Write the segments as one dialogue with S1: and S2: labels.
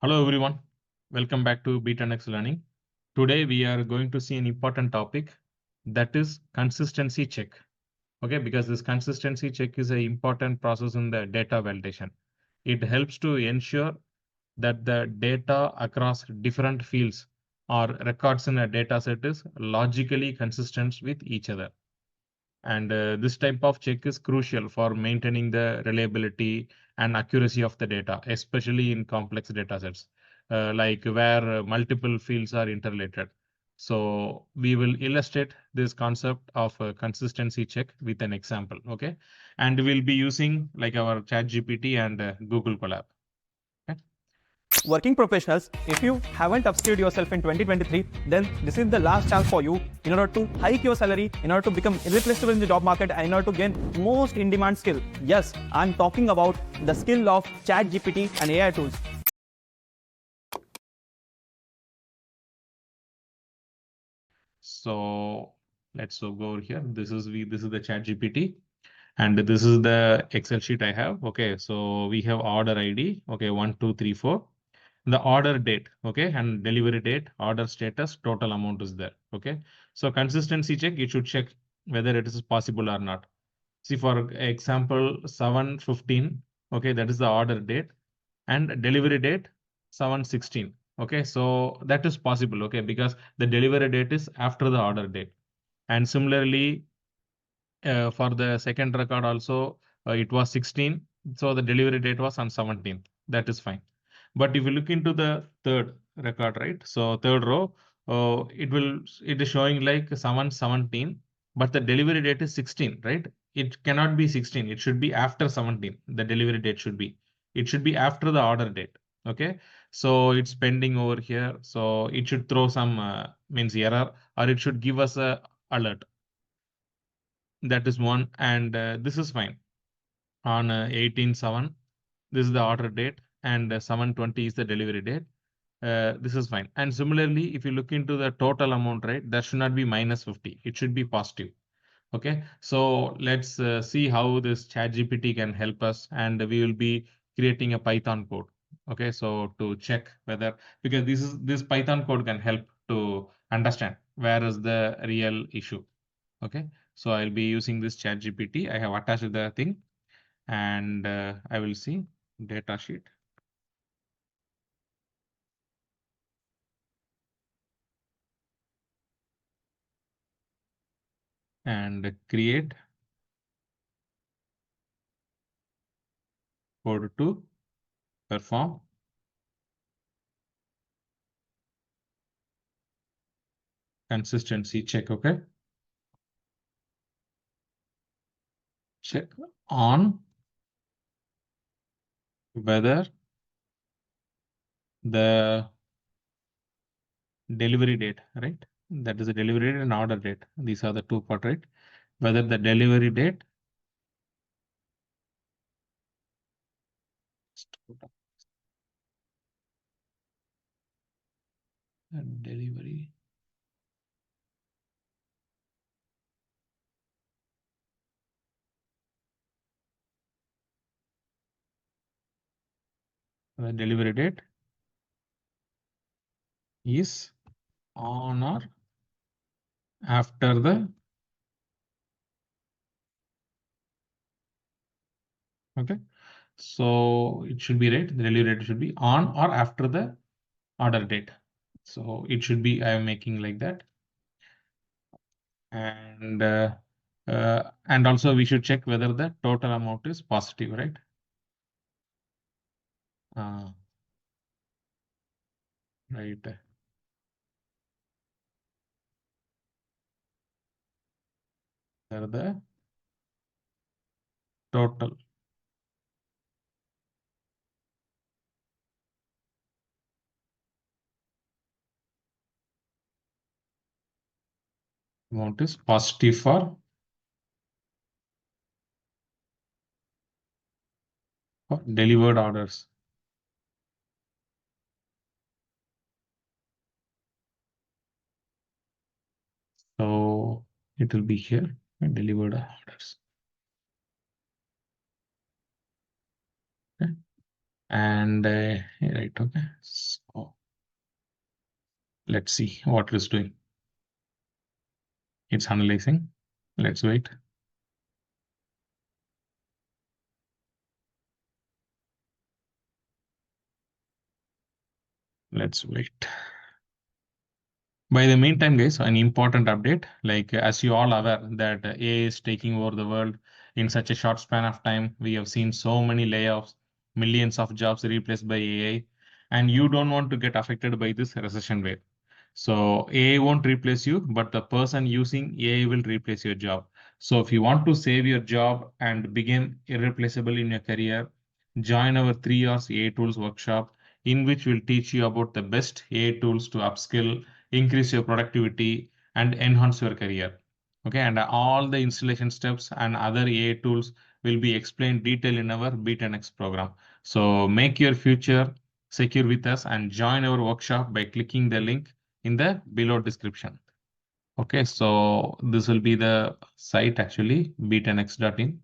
S1: Hello everyone, welcome back to Be10x Learning. Today we are going to see an important topic, that is consistency check. Okay, because this consistency check is an important process in the data validation. It helps to ensure that the data across different fields or records in a data set is logically consistent with each other. And this type of check is crucial for maintaining the reliability and accuracy of the data, especially in complex data sets, like where multiple fields are interrelated. So we will illustrate this concept of a consistency check with an example. Okay, and we'll be using like our ChatGPT and Google Colab. Okay?
S2: Working professionals, if you haven't upskilled yourself in 2023, then this is the last chance for you in order to hike your salary, in order to become irreplaceable in the job market, and in order to gain most in-demand skill. Yes, I'm talking about the skill of ChatGPT and AI tools.
S1: So let's go over here. This is the ChatGPT. And this is the Excel sheet I have. Okay, so we have order ID. Okay, 1, 2, 3, 4. The order date. Okay, and delivery date, order status, total amount is there. Okay, so consistency check. You should check whether it is possible or not. See, for example, 7/15. Okay, that is the order date, and delivery date 7/16. Okay, so that is possible. Okay, because the delivery date is after the order date, and similarly for the second record also, it was 16. So the delivery date was on 17th. That is fine. But if you look into the third record, right? So third row, it is showing like 7/17, but the delivery date is 16, right? It cannot be 16. It should be after 17. The delivery date should be. It should be after the order date. Okay. So it's pending over here. So it should throw some means error, or it should give us a alert. That is one, and this is fine. On 18/7, this is the order date, and 7/20 is the delivery date. This is fine. And similarly, if you look into the total amount, right, that should not be -50. It should be positive. Okay, so let's see how this ChatGPT can help us, and we will be creating a Python code. Okay, so to check whether, because this Python code can help to understand where is the real issue. Okay, so I'll be using this ChatGPT. I have attached the thing, and I will see data sheet. And create code to perform consistency check. Okay, check on whether the delivery date, right? That is the delivery date and order date. These are the two part, right? Whether the delivery date and delivery the delivery date is on or after the, okay, so it should be right. The delivery date should be on or after the order date. So it should be, I am making like that. And also we should check whether the total amount is positive, right? Right. Whether the total amount is positive for delivered orders. So it will be here, delivered orders. Okay. And right, okay. So let's see what it's doing. It's analyzing. Let's wait. Let's wait. By the meantime, guys, an important update, like as you all aware that AI is taking over the world in such a short span of time. We have seen so many layoffs, millions of jobs replaced by AI, and you don't want to get affected by this recession wave. So AI won't replace you, but the person using AI will replace your job. So if you want to save your job and become irreplaceable in your career, join our 3 hours AI tools workshop, in which we'll teach you about the best AI tools to upskill, increase your productivity, and enhance your career. Okay, and all the installation steps and other AI tools will be explained detail in our Be10x program. So make your future secure with us and join our workshop by clicking the link in the below description. Okay, so this will be the site actually, be10x.in,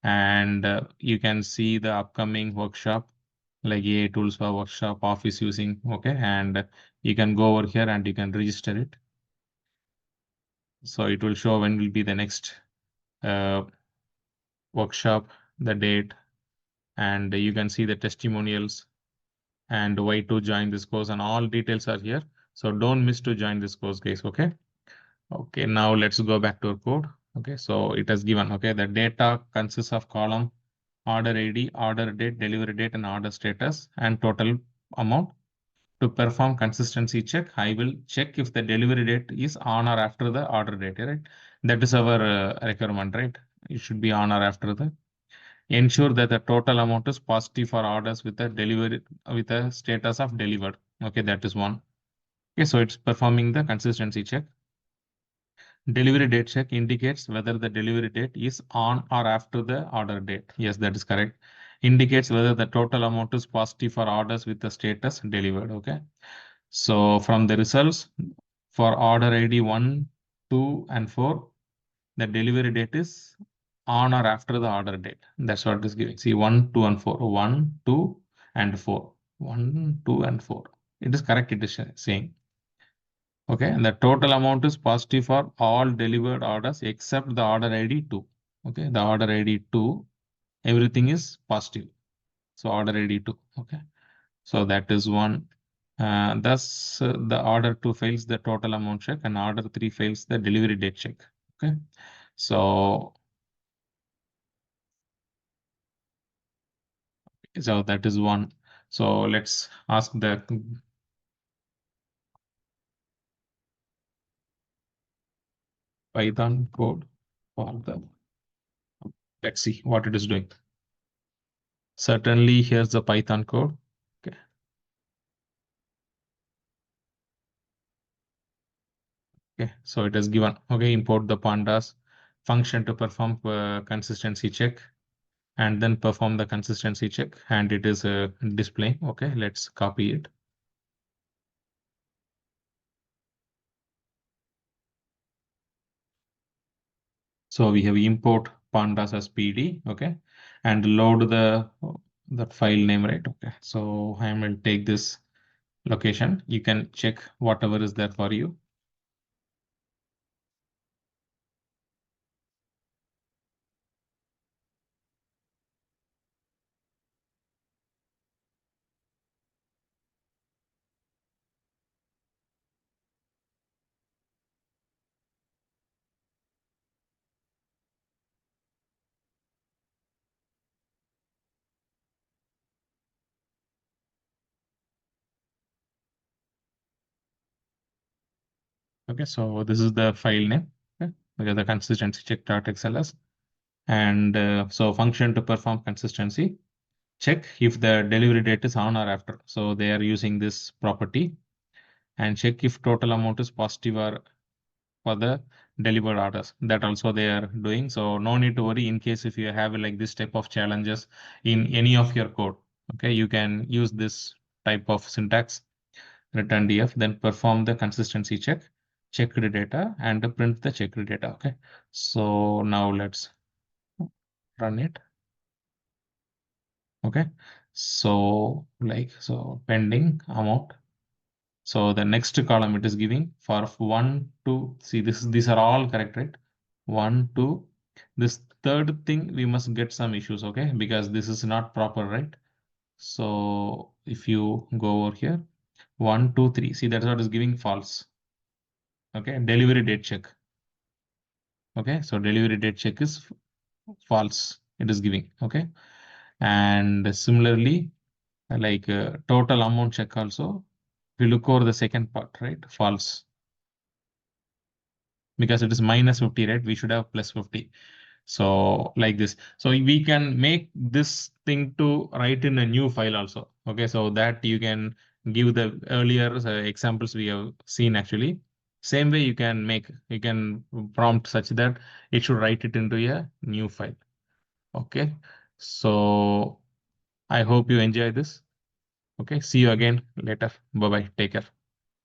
S1: and you can see the upcoming workshop like AI tools for workshop, office using. Okay, and you can go over here and you can register it. So it will show when will be the next uh, workshop, the date, and you can see the testimonials and why to join this course, and all details are here. So don't miss to join this course, guys. Okay. Okay, now let's go back to our code. Okay, so it has given, okay, the data consists of column order ID, order date, delivery date, and order status, and total amount. To perform consistency check, I will check if the delivery date is on or after the order date, right? That is our requirement, right? It should be on or after the. Ensure that the total amount is positive for orders with a delivery with a status of delivered. Okay, that is one. Okay, so it's performing the consistency check. Delivery date check indicates whether the delivery date is on or after the order date. Yes, that is correct. Indicates whether the total amount is positive for orders with the status delivered. Okay. So from the results for order ID 1, 2, and 4, the delivery date is on or after the order date. That's what it is giving. See 1, 2, and 4. 1, 2, and 4. 1, 2, and 4. It is correct. It is saying. Okay, and the total amount is positive for all delivered orders except the order ID 2. Okay, the order ID 2, everything is positive. So order ID 2. Okay, so that is one. Thus, the order 2 fails the total amount check, and order 3 fails the delivery date check. Okay, so that is one. So let's ask the Python code for the. Let's see what it is doing. Certainly, here's the Python code. Okay. Okay, so it is given. Okay, import the pandas function to perform consistency check, and then perform the consistency check, and it is displaying. Okay, let's copy it. So we have import pandas as PD. Okay, and load the that file name, right? Okay, so I will take this location. You can check whatever is there for you. Okay, so this is the file name. Okay, because the consistency check.xls, and so function to perform consistency check if the delivery date is on or after. So they are using this property, and check if total amount is positive or for the delivered orders. That also they are doing. So no need to worry in case if you have like this type of challenges in any of your code. Okay, you can use this type of syntax, return df, then perform the consistency check, check the data, and print the checked data. Okay, so now let's run it. Okay, So pending amount. So the next column it is giving for 1, 2. See, these are all correct, right? 1, 2. This third thing we must get some issues, okay? Because this is not proper, right? So if you go over here, 1, 2, 3. See, that's what is giving false. Okay, delivery date check. Okay, so delivery date check is false. It is giving. Okay, and similarly, total amount check also. If you look over the second part, right? False, because it is minus 50, right? We should have plus 50. So like this. So we can make this thing to write in a new file also. Okay, so that you can give the earlier examples we have seen actually. Same way you can prompt such that it should write it into a new file. Okay, so I hope you enjoy this. Okay, see you again later. Bye bye. Take care.